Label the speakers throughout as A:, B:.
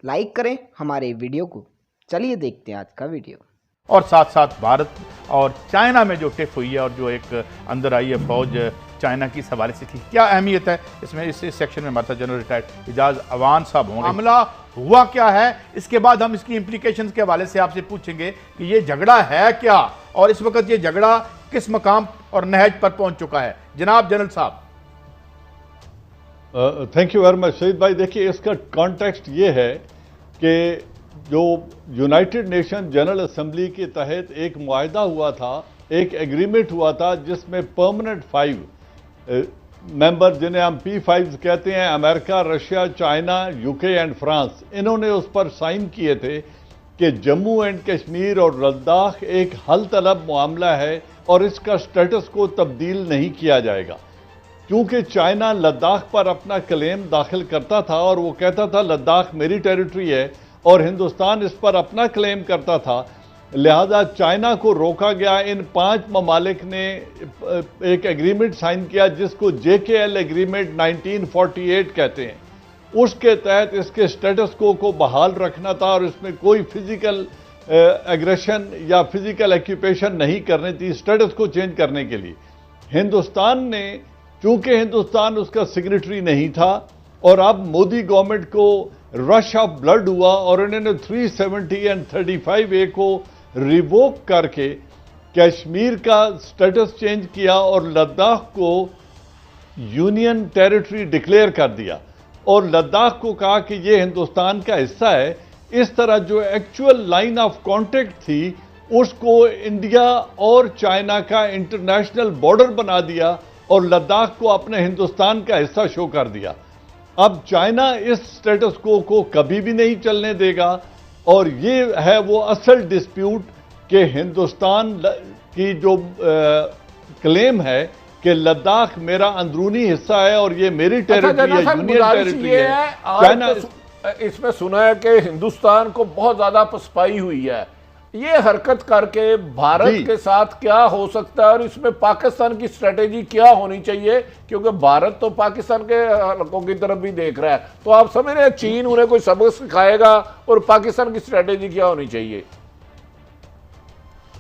A: Like करें हमारे video को। चलिए देखते हैं आज का वीडियो।
B: और साथ साथ भारत और चाइना में जो टिफ हुई है और जो एक अंदर आई है फौज चाइना की हवाले से थी, क्या अहमियत है इसमें। इस सेक्शन में हमारे साथ जनरल रिटायर्ड इजाज अवान साहब होंगे। मामला हुआ क्या है, इसके बाद हम इसकी इम्प्लीकेशंस के हवाले से आपसे पूछेंगे कि ये झगड़ा है क्या और इस वक्त ये झगड़ा किस मकाम और नहज पर पहुंच चुका है। जनाब जनरल साहब।
C: थैंक यू वेरी मच शहीद भाई। देखिए, इसका कॉन्टेक्स्ट ये है कि जो यूनाइटेड नेशन जनरल असेंबली के तहत एक मुआहदा हुआ था, एक एग्रीमेंट हुआ था, जिसमें परमानेंट 5 मेंबर, जिन्हें हम P5 कहते हैं, America, Russia, China, UK and France, इन्होंने उस पर साइन किए थे कि जम्मू एंड कश्मीर और लद्दाख एक हल तलब मामला है और इसका स्टेटस को तब्दील नहीं किया जाएगा। क्योंकि चाइना लद्दाख पर अपना क्लेम दाखिल करता था और वो कहता था लद्दाख मेरी टेरिटरी है, और हिंदुस्तान इस पर अपना क्लेम करता था, लिहाजा चाइना को रोका गया। इन 5 ममालिक ने एक एग्रीमेंट साइन किया जिसको JKL एग्रीमेंट 1948 कहते हैं। उसके तहत इसके स्टेटस को बहाल रखना था और इसमें कोई फिजिकल एग्रेशन या फिजिकल ऑक्यूपेशन नहीं करनी थी स्टेटस को चेंज करने के लिए। हिंदुस्तान ने, चूंकि हिंदुस्तान उसका सिग्नेटरी नहीं था, और अब मोदी गवर्नमेंट को रश ऑफ ब्लड हुआ और इन्होंने 370 एंड 35A को रिवोक करके कश्मीर का स्टेटस चेंज किया और लद्दाख को यूनियन टेरिटरी डिक्लेयर कर दिया और लद्दाख को कहा कि ये हिंदुस्तान का हिस्सा है। इस तरह जो एक्चुअल लाइन ऑफ कॉन्टेक्ट थी उसको इंडिया और चाइना का इंटरनेशनल बॉर्डर बना दिया और लद्दाख को अपने हिंदुस्तान का हिस्सा शो कर दिया। अब चाइना इस स्टेटस को कभी भी नहीं चलने देगा और ये है वो असल डिस्प्यूट कि हिंदुस्तान की जो क्लेम है कि लद्दाख मेरा अंदरूनी हिस्सा है और ये मेरी टेरिटरी है, यूनियन टेरिटरी है। चाइना
D: इसमें सुना है कि हिंदुस्तान को बहुत ज्यादा पसपाई हुई है। ये हरकत करके भारत के साथ क्या हो सकता है और इसमें पाकिस्तान की स्ट्रेटेजी क्या होनी चाहिए, क्योंकि भारत तो पाकिस्तान के हलकों की तरफ भी देख रहा है। तो आप समझ रहे हैं चीन उन्हें कोई सबक सिखाएगा और पाकिस्तान की स्ट्रेटेजी क्या होनी चाहिए।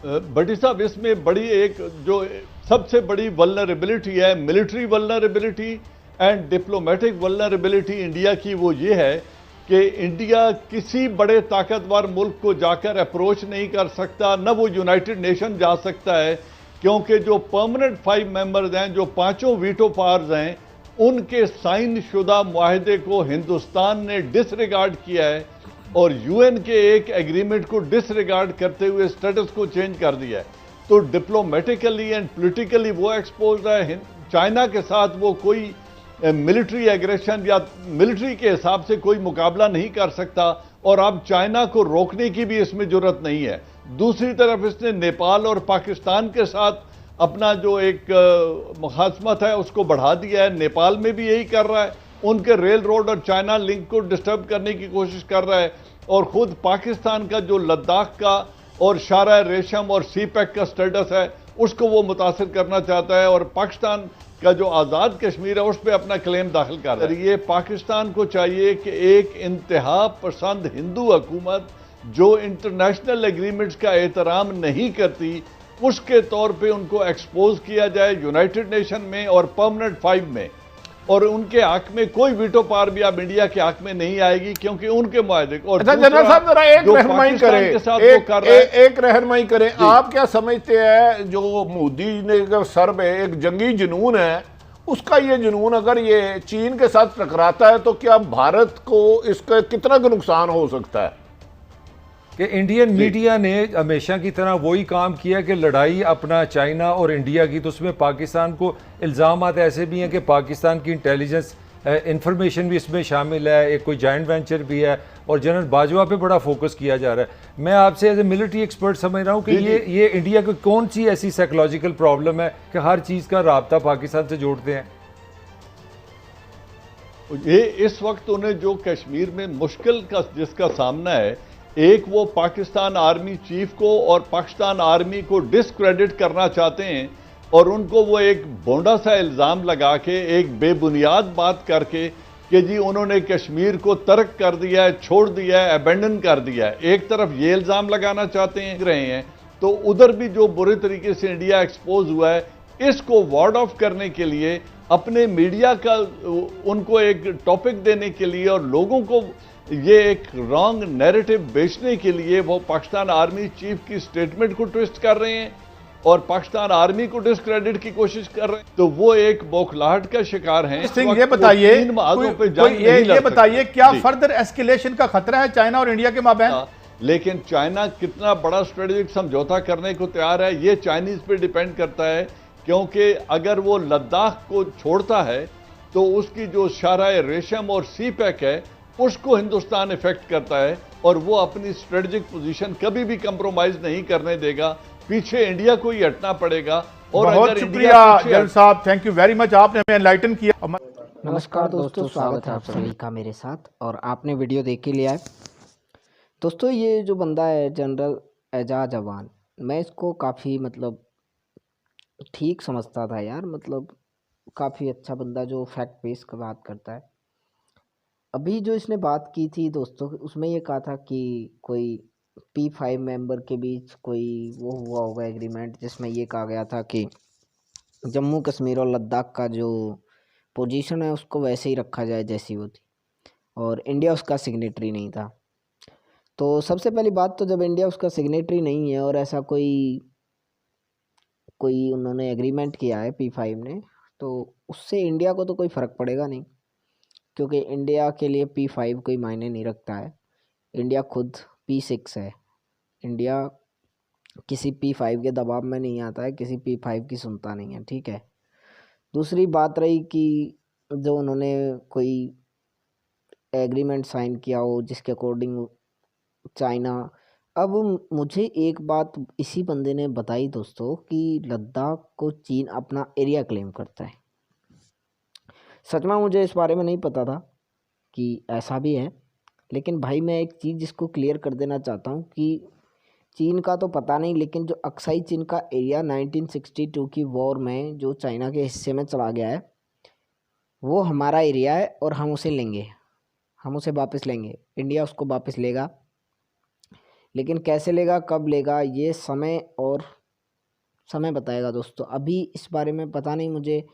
C: भट्टी साहब, इसमें बड़ी एक जो सबसे बड़ी वल्नरेबिलिटी है, military vulnerability and diplomatic vulnerability India की, वो ये है कि इंडिया किसी बड़े ताकतवर मुल्क को जाकर अप्रोच नहीं कर सकता, न वो यूनाइटेड नेशन जा सकता है, क्योंकि जो परमानेंट 5 मेंबर्स हैं, जो 5 वीटो पावर्स हैं, उनके साइन शुदा मुआहदे को हिंदुस्तान ने डिसरिगार्ड किया है और UN के एक एग्रीमेंट को डिसरिगार्ड करते हुए स्टेटस को चेंज कर दिया है। तो डिप्लोमेटिकली एंड पोलिटिकली वो एक्सपोज है। चाइना के साथ वो कोई मिलिट्री एग्रेशन या मिलिट्री के हिसाब से कोई मुकाबला नहीं कर सकता और अब चाइना को रोकने की भी इसमें जरूरत नहीं है। दूसरी तरफ इसने नेपाल और पाकिस्तान के साथ अपना जो एक मुखासमत है उसको बढ़ा दिया है। नेपाल में भी यही कर रहा है, उनके रेल रोड और चाइना लिंक को डिस्टर्ब करने की कोशिश कर रहा है और खुद पाकिस्तान का जो लद्दाख का और शारा रेशम और CPEC का स्टेटस है उसको वो मुतासिर करना चाहता है और पाकिस्तान का जो आज़ाद कश्मीर है उस पर अपना क्लेम दाखिल कर रहा है। ये पाकिस्तान को चाहिए कि एक इंतहा पसंद हिंदू हुकूमत जो इंटरनेशनल एग्रीमेंट्स का एहतराम नहीं करती, उसके तौर पे उनको एक्सपोज किया जाए यूनाइटेड नेशन में और परमानेंट 5 में, और उनके हक में कोई वीटो पावर भी अब इंडिया के हक में नहीं आएगी क्योंकि उनके मुआहदे। और
D: जनरल साहब जरा एक रहनुमाई करें, एक रहनुमाई करें। आप क्या समझते हैं जो मोदी ने सर में एक जंगी जुनून है, उसका ये जुनून अगर ये चीन के साथ टकराता है तो क्या भारत को इसका कितना नुकसान हो सकता है?
E: कि इंडियन मीडिया ने हमेशा की तरह वही काम किया कि लड़ाई अपना चाइना और इंडिया की, तो उसमें पाकिस्तान को इल्ज़ाम ऐसे भी हैं कि पाकिस्तान की इंटेलिजेंस इंफॉर्मेशन भी इसमें शामिल है, एक कोई जॉइंट वेंचर भी है और जनरल बाजवा पे बड़ा फोकस किया जा रहा है। मैं आपसे एज ए मिलिट्री एक्सपर्ट समझ रहा हूँ कि ये इंडिया को कौन सी ऐसी साइकोलॉजिकल प्रॉब्लम है कि हर चीज़ का राब्ता पाकिस्तान से जोड़ते हैं।
C: ये इस वक्त उन्हें जो कश्मीर में मुश्किल का जिसका सामना है, एक वो पाकिस्तान आर्मी चीफ को और पाकिस्तान आर्मी को डिस्क्रेडिट करना चाहते हैं और उनको वो एक बोंडा सा इल्ज़ाम लगा के, एक बेबुनियाद बात करके कि जी उन्होंने कश्मीर को तर्क कर दिया है, छोड़ दिया है, अबेंडन कर दिया है। एक तरफ ये इल्ज़ाम लगाना चाहते हैं रहे हैं, तो उधर भी जो बुरे तरीके से इंडिया एक्सपोज हुआ है, इसको वार्ड ऑफ करने के लिए अपने मीडिया का उनको एक टॉपिक देने के लिए और लोगों को ये एक रॉन्ग नैरेटिव बेचने के लिए वो पाकिस्तान आर्मी चीफ की स्टेटमेंट को ट्विस्ट कर रहे हैं और पाकिस्तान आर्मी को डिस्क्रेडिट की कोशिश कर रहे हैं। तो वो एक बौखलाहट का शिकार हैं।
B: सिंह, ये बताइए ये बताइए क्या फर्दर एस्केलेशन का खतरा है चाइना और इंडिया के माबैन?
C: लेकिन चाइना कितना बड़ा स्ट्रेटेजिक समझौता करने को तैयार है ये चाइनीज पे डिपेंड करता है, क्योंकि अगर वो लद्दाख को छोड़ता है तो उसकी जो शाराए रेशम और सी पैक है उसको हिंदुस्तान इफेक्ट करता है और वो अपनी स्ट्रेटेजिक पोजीशन कभी भी कंप्रोमाइज नहीं करने देगा। पीछे इंडिया को ही हटना पड़ेगा। और
B: बहुत शुक्रिया जनरल साहब, थैंक यू वेरी मच, आपने हमें एनलाइटन किया।
A: नमस्कार दोस्तों, स्वागत है आप सभी का मेरे साथ। और आपने वीडियो देख ही लिया है दोस्तों। ये जो बंदा है जनरल एजाज अवान, मैं इसको काफ़ी मतलब ठीक समझता था यार, मतलब काफ़ी अच्छा बंदा जो फैक्ट बेस का बात करता है। अभी जो इसने बात की थी दोस्तों, उसमें ये कहा था कि कोई P5 मेंबर के बीच कोई वो हुआ होगा एग्रीमेंट, जिसमें ये कहा गया था कि जम्मू कश्मीर और लद्दाख का जो पोजीशन है उसको वैसे ही रखा जाए जैसी वो थी, और इंडिया उसका सिग्नेटरी नहीं था। तो सबसे पहली बात, तो जब इंडिया उसका सिग्नेटरी नहीं है और ऐसा कोई उन्होंने एग्रीमेंट किया है P5 ने, तो उससे इंडिया को तो कोई फ़र्क पड़ेगा नहीं, क्योंकि इंडिया के लिए P5 कोई मायने नहीं रखता है। इंडिया खुद P6 है। इंडिया किसी P5 के दबाव में नहीं आता है, किसी P5 की सुनता नहीं है, ठीक है। दूसरी बात रही कि जो उन्होंने कोई एग्रीमेंट साइन किया हो जिसके अकॉर्डिंग चाइना, अब मुझे एक बात इसी बंदे ने बताई दोस्तों कि लद्दाख को चीन अपना एरिया क्लेम करता है। सच में मुझे इस बारे में नहीं पता था कि ऐसा भी है, लेकिन भाई मैं एक चीज़ जिसको क्लियर कर देना चाहता हूँ कि चीन का तो पता नहीं, लेकिन जो अक्साई चीन का एरिया 1962 की वॉर में जो चाइना के हिस्से में चला गया है वो हमारा एरिया है और हम उसे लेंगे, हम उसे वापस लेंगे। इंडिया उसको वापस लेगा, लेकिन कैसे लेगा, कब लेगा, ये समय बताएगा दोस्तों। अभी इस बारे में पता नहीं मुझे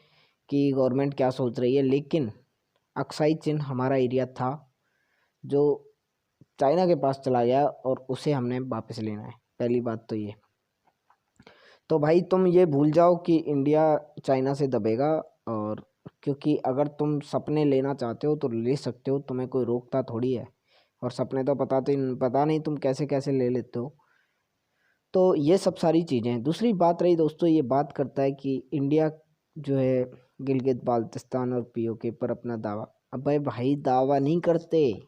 A: कि गवर्नमेंट क्या सोच रही है, लेकिन अक्साई चीन हमारा एरिया था जो चाइना के पास चला गया और उसे हमने वापस लेना है। पहली बात तो ये। तो भाई तुम ये भूल जाओ कि इंडिया चाइना से दबेगा, और क्योंकि अगर तुम सपने लेना चाहते हो तो ले सकते हो, तुम्हें कोई रोकता थोड़ी है। और सपने तो पता नहीं तुम कैसे कैसे ले लेते हो। तो ये सब सारी चीज़ें हैं। दूसरी बात रही दोस्तों, ये बात करता है कि इंडिया जो है गिलगित बाल्टिस्तान और POK पर अपना दावा। अबे भाई दावा नहीं करते,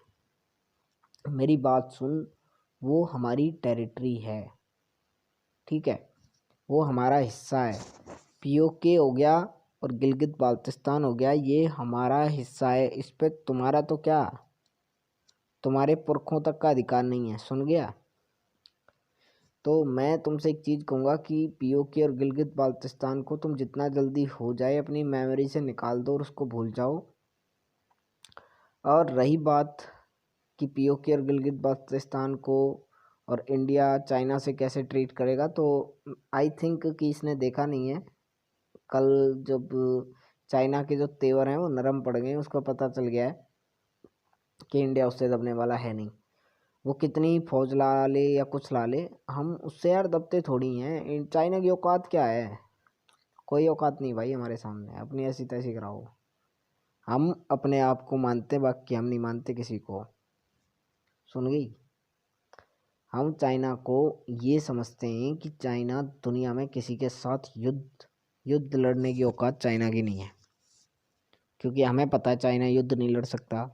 A: मेरी बात सुन, वो हमारी टेरिटरी है, ठीक है, वो हमारा हिस्सा है। POK हो गया और गिलगित बाल्टिस्तान हो गया, ये हमारा हिस्सा है। इस पे तुम्हारा तो क्या, तुम्हारे पुरखों तक का अधिकार नहीं है, सुन गया। तो मैं तुमसे एक चीज़ कहूँगा कि POK और गिलगित बाल्टिस्तान को तुम जितना जल्दी हो जाए अपनी मेमोरी से निकाल दो और उसको भूल जाओ। और रही बात कि POK और गिलगित बाल्टिस्तान को और इंडिया चाइना से कैसे ट्रीट करेगा, तो आई थिंक कि इसने देखा नहीं है। कल जब चाइना के जो तेवर हैं वो नरम पड़ गए, उसको पता चल गया है कि इंडिया उससे दबने वाला है नहीं। वो कितनी फौज ला ले या कुछ ला ले, हम उससे यार दबते थोड़ी हैं। चाइना की औकात क्या है, कोई औकात नहीं भाई हमारे सामने। अपनी ऐसी तैसी कराओ, हम अपने आप को मानते, बाकी हम नहीं मानते किसी को, सुन गई। हम चाइना को ये समझते हैं कि चाइना दुनिया में किसी के साथ युद्ध लड़ने की औकात चाइना की नहीं है, क्योंकि हमें पता है चाइना युद्ध नहीं लड़ सकता।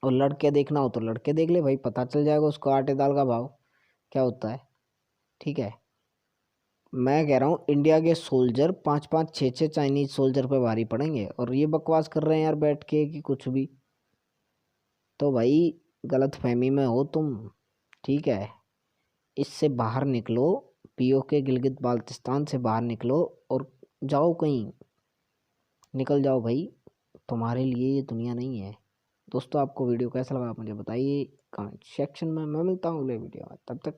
A: और लड़के देखना हो तो लड़के देख ले भाई, पता चल जाएगा उसको आटे दाल का भाव क्या होता है, ठीक है। मैं कह रहा हूँ इंडिया के सोल्जर 5-5, 6-6 चाइनीज सोल्जर पे भारी पड़ेंगे, और ये बकवास कर रहे हैं यार बैठ के कि कुछ भी। तो भाई गलत फहमी में हो तुम, ठीक है। इससे बाहर निकलो, POK गिलगित बाल्टिस्तान से बाहर निकलो और जाओ कहीं, निकल जाओ भाई। तुम्हारे लिए ये दुनिया नहीं है। दोस्तों आपको वीडियो कैसा लगा आप मुझे बताइए कमेंट सेक्शन में। मैं मिलता हूँ अगले वीडियो में, तब तक